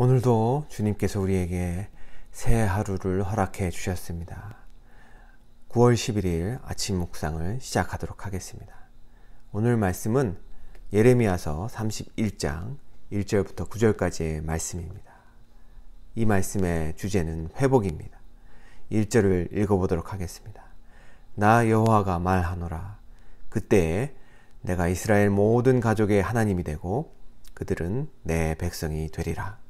오늘도 주님께서 우리에게 새 하루를 허락해 주셨습니다. 9월 11일 아침 묵상을 시작하도록 하겠습니다. 오늘 말씀은 예레미야서 31장 1절부터 9절까지의 말씀입니다. 이 말씀의 주제는 회복입니다. 1절을 읽어보도록 하겠습니다. 나 여호와가 말하노라. 그때에 내가 이스라엘 모든 가족의 하나님이 되고 그들은 내 백성이 되리라.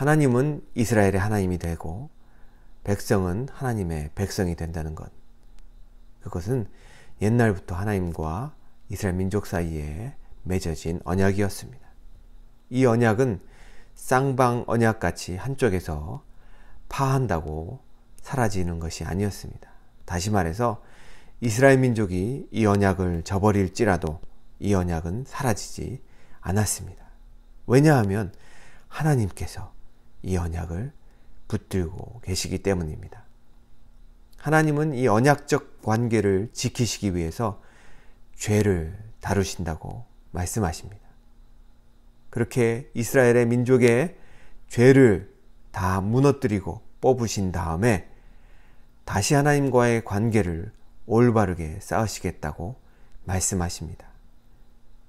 하나님은 이스라엘의 하나님이 되고 백성은 하나님의 백성이 된다는 것. 그것은 옛날부터 하나님과 이스라엘 민족 사이에 맺어진 언약이었습니다. 이 언약은 쌍방 언약같이 한쪽에서 파한다고 사라지는 것이 아니었습니다. 다시 말해서 이스라엘 민족이 이 언약을 저버릴지라도 이 언약은 사라지지 않았습니다. 왜냐하면 하나님께서 이 언약을 붙들고 계시기 때문입니다. 하나님은 이 언약적 관계를 지키시기 위해서 죄를 다루신다고 말씀하십니다. 그렇게 이스라엘의 민족의 죄를 다 무너뜨리고 뽑으신 다음에 다시 하나님과의 관계를 올바르게 쌓으시겠다고 말씀하십니다.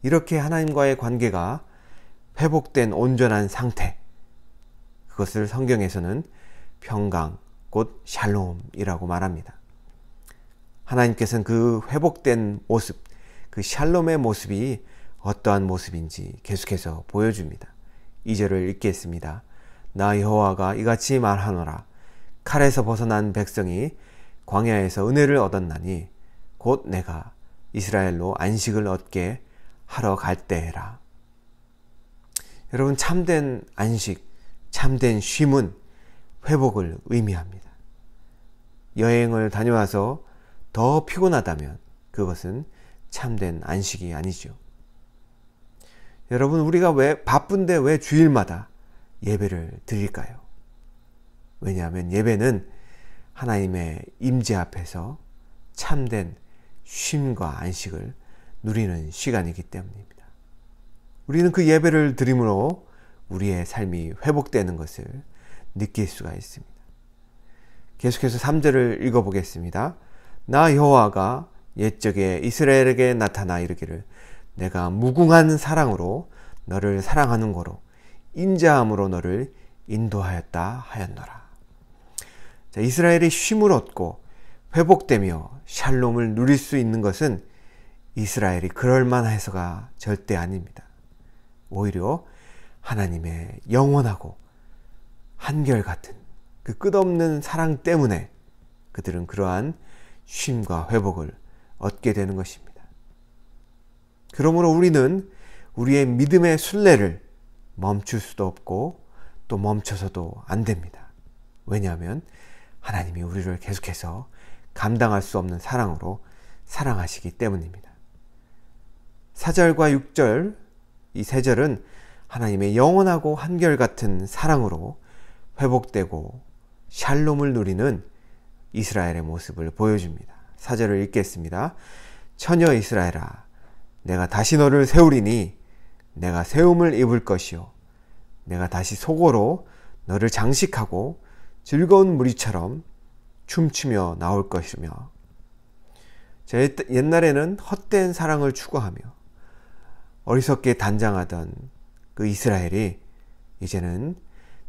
이렇게 하나님과의 관계가 회복된 온전한 상태, 그것을 성경에서는 평강, 곧 샬롬이라고 말합니다. 하나님께서는 그 회복된 모습, 그 샬롬의 모습이 어떠한 모습인지 계속해서 보여줍니다. 2절을 읽겠습니다. 나 여호와가 이같이 말하노라. 칼에서 벗어난 백성이 광야에서 은혜를 얻었나니 곧 내가 이스라엘로 안식을 얻게 하러 갈 때에라. 여러분, 참된 안식, 참된 쉼은 회복을 의미합니다. 여행을 다녀와서 더 피곤하다면 그것은 참된 안식이 아니죠. 여러분, 우리가 왜 바쁜데 왜 주일마다 예배를 드릴까요? 왜냐하면 예배는 하나님의 임재 앞에서 참된 쉼과 안식을 누리는 시간이기 때문입니다. 우리는 그 예배를 드림으로 우리의 삶이 회복되는 것을 느낄 수가 있습니다. 계속해서 3절을 읽어보겠습니다. 나 여호와가 옛적에 이스라엘에게 나타나 이르기를 내가 무궁한 사랑으로 너를 사랑하는 거로 인자함으로 너를 인도하였다 하였노라. 자, 이스라엘이 쉼을 얻고 회복되며 샬롬을 누릴 수 있는 것은 이스라엘이 그럴만해서가 절대 아닙니다. 오히려 하나님의 영원하고 한결같은 그 끝없는 사랑 때문에 그들은 그러한 쉼과 회복을 얻게 되는 것입니다. 그러므로 우리는 우리의 믿음의 순례를 멈출 수도 없고 또 멈춰서도 안 됩니다. 왜냐하면 하나님이 우리를 계속해서 감당할 수 없는 사랑으로 사랑하시기 때문입니다. 4절과 6절, 이 세 절은 하나님의 영원하고 한결같은 사랑으로 회복되고 샬롬을 누리는 이스라엘의 모습을 보여줍니다. 4절을 읽겠습니다. 처녀 이스라엘아, 내가 다시 너를 세우리니 내가 세움을 입을 것이요 내가 다시 속으로 너를 장식하고 즐거운 무리처럼 춤추며 나올 것이며. 옛날에는 헛된 사랑을 추구하며 어리석게 단장하던 그 이스라엘이 이제는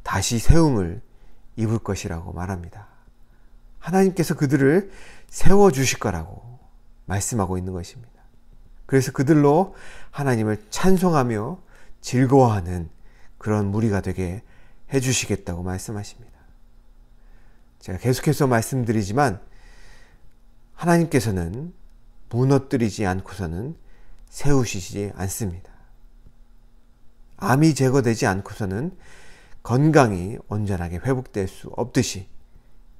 다시 세움을 입을 것이라고 말합니다. 하나님께서 그들을 세워주실 거라고 말씀하고 있는 것입니다. 그래서 그들로 하나님을 찬송하며 즐거워하는 그런 무리가 되게 해주시겠다고 말씀하십니다. 제가 계속해서 말씀드리지만 하나님께서는 무너뜨리지 않고서는 세우시지 않습니다. 암이 제거되지 않고서는 건강이 온전하게 회복될 수 없듯이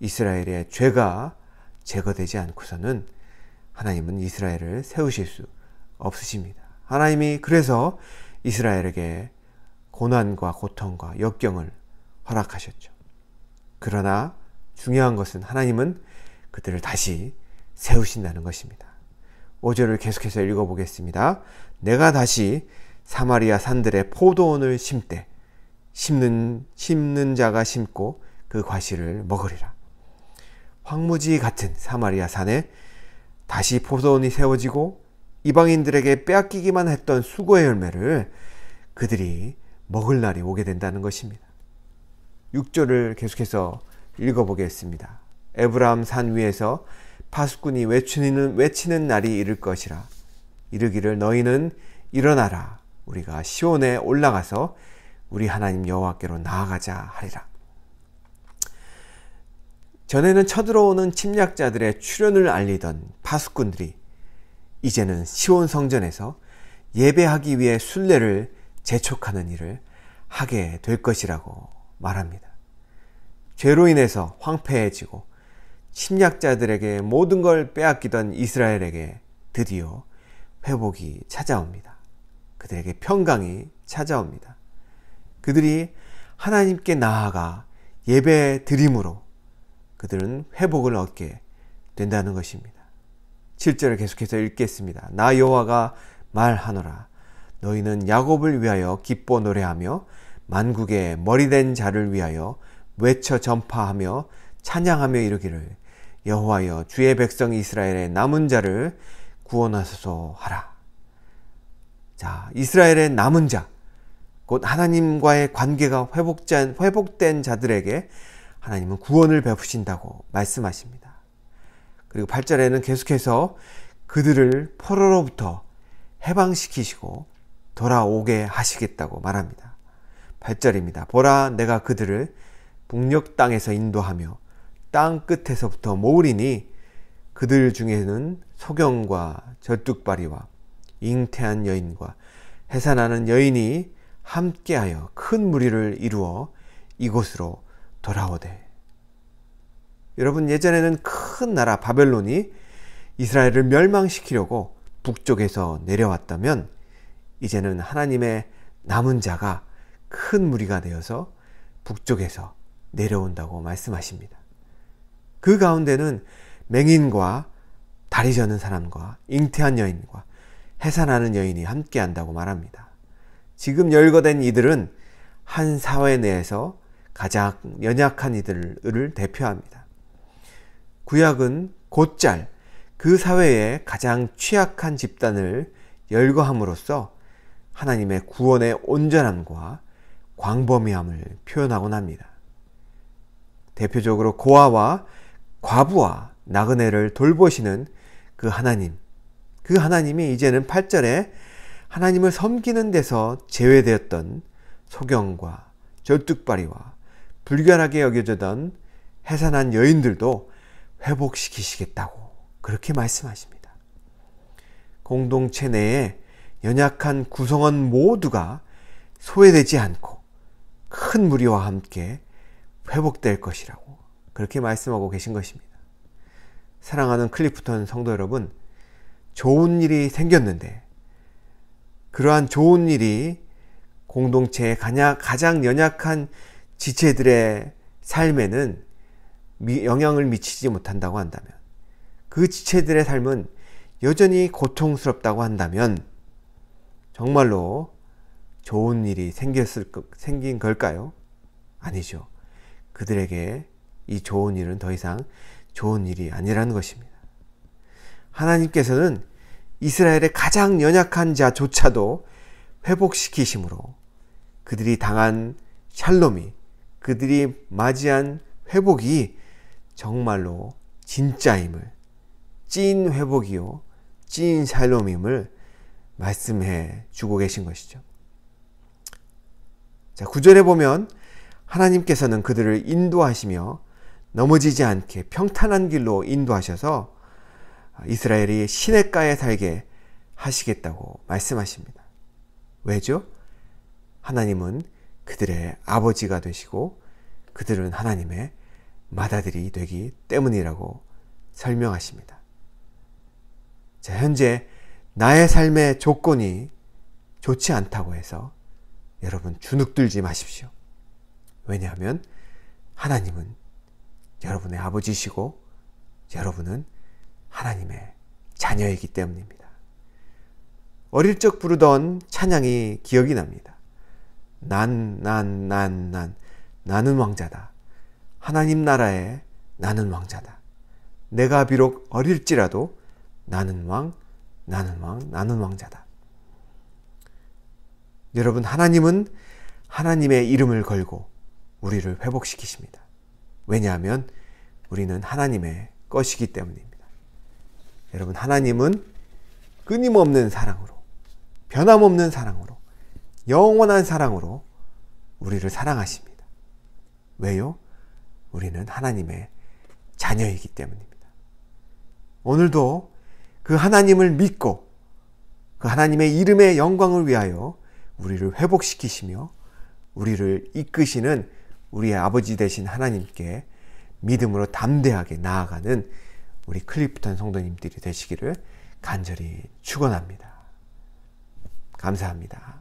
이스라엘의 죄가 제거되지 않고서는 하나님은 이스라엘을 세우실 수 없으십니다. 하나님이 그래서 이스라엘에게 고난과 고통과 역경을 허락하셨죠. 그러나 중요한 것은 하나님은 그들을 다시 세우신다는 것입니다. 5절을 계속해서 읽어보겠습니다. 내가 다시 사마리아 산들에 포도원을 심되 심는 자가 심고 그 과실을 먹으리라. 황무지 같은 사마리아 산에 다시 포도원이 세워지고 이방인들에게 빼앗기기만 했던 수고의 열매를 그들이 먹을 날이 오게 된다는 것입니다. 6절을 계속해서 읽어보겠습니다. 에브라임 산 위에서 파수꾼이 외치는 날이 이를 것이라. 이르기를 너희는 일어나라. 우리가 시온에 올라가서 우리 하나님 여호와께로 나아가자 하리라. 전에는 쳐들어오는 침략자들의 출현을 알리던 파수꾼들이 이제는 시온 성전에서 예배하기 위해 순례를 재촉하는 일을 하게 될 것이라고 말합니다. 죄로 인해서 황폐해지고 침략자들에게 모든 걸 빼앗기던 이스라엘에게 드디어 회복이 찾아옵니다. 그들에게 평강이 찾아옵니다. 그들이 하나님께 나아가 예배 드림으로 그들은 회복을 얻게 된다는 것입니다. 7절을 계속해서 읽겠습니다. 나 여호와가 말하노라. 너희는 야곱을 위하여 기뻐 노래하며 만국의 머리된 자를 위하여 외쳐 전파하며 찬양하며 이르기를 여호와여 주의 백성 이스라엘의 남은 자를 구원하소서 하라. 자, 이스라엘의 남은 자, 곧 하나님과의 관계가 회복된 자들에게 하나님은 구원을 베푸신다고 말씀하십니다. 그리고 8절에는 계속해서 그들을 포로로부터 해방시키시고 돌아오게 하시겠다고 말합니다. 8절입니다. 보라 내가 그들을 북녘 땅에서 인도하며 땅 끝에서부터 모으리니 그들 중에는 소경과 젖뚝발이와 잉태한 여인과 해산하는 여인이 함께하여 큰 무리를 이루어 이곳으로 돌아오되. 여러분, 예전에는 큰 나라 바벨론이 이스라엘을 멸망시키려고 북쪽에서 내려왔다면 이제는 하나님의 남은 자가 큰 무리가 되어서 북쪽에서 내려온다고 말씀하십니다. 그 가운데는 맹인과 다리 저는 사람과 잉태한 여인과 해산하는 여인이 함께한다고 말합니다. 지금 열거된 이들은 한 사회 내에서 가장 연약한 이들을 대표합니다. 구약은 곧잘 그 사회의 가장 취약한 집단을 열거함으로써 하나님의 구원의 온전함과 광범위함을 표현하곤 합니다. 대표적으로 고아와 과부와 나그네를 돌보시는 그 하나님이 이제는 8절에 하나님을 섬기는 데서 제외되었던 소경과 젖뚝발이와 불결하게 여겨지던 해산한 여인들도 회복시키시겠다고 그렇게 말씀하십니다. 공동체 내에 연약한 구성원 모두가 소외되지 않고 큰 무리와 함께 회복될 것이라고 그렇게 말씀하고 계신 것입니다. 사랑하는 클리프턴 성도 여러분, 좋은 일이 생겼는데 그러한 좋은 일이 공동체의 가장 연약한 지체들의 삶에는 영향을 미치지 못한다고 한다면, 그 지체들의 삶은 여전히 고통스럽다고 한다면 정말로 좋은 일이 생긴 걸까요? 아니죠. 그들에게 이 좋은 일은 더 이상 좋은 일이 아니라는 것입니다. 하나님께서는 이스라엘의 가장 연약한 자조차도 회복시키심으로 그들이 당한 샬롬이, 그들이 맞이한 회복이 정말로 진짜임을, 찐 회복이요 찐 샬롬임을 말씀해 주고 계신 것이죠. 자, 9절에 보면 하나님께서는 그들을 인도하시며 넘어지지 않게 평탄한 길로 인도하셔서 이스라엘이 시냇가에 살게 하시겠다고 말씀하십니다. 왜죠? 하나님은 그들의 아버지가 되시고 그들은 하나님의 맏아들이 되기 때문이라고 설명하십니다. 자, 현재 나의 삶의 조건이 좋지 않다고 해서 여러분 주눅들지 마십시오. 왜냐하면 하나님은 여러분의 아버지시고 여러분은 하나님의 자녀이기 때문입니다. 어릴 적 부르던 찬양이 기억이 납니다. 나는 왕자다. 하나님 나라에 나는 왕자다. 내가 비록 어릴지라도 나는 왕자다. 여러분, 하나님은 하나님의 이름을 걸고 우리를 회복시키십니다. 왜냐하면 우리는 하나님의 것이기 때문입니다. 여러분, 하나님은 끊임없는 사랑으로, 변함없는 사랑으로, 영원한 사랑으로 우리를 사랑하십니다. 왜요? 우리는 하나님의 자녀이기 때문입니다. 오늘도 그 하나님을 믿고 그 하나님의 이름의 영광을 위하여 우리를 회복시키시며 우리를 이끄시는 우리의 아버지 되신 하나님께 믿음으로 담대하게 나아가는 우리 클리프턴 성도님들이 되시기를 간절히 축원합니다. 감사합니다.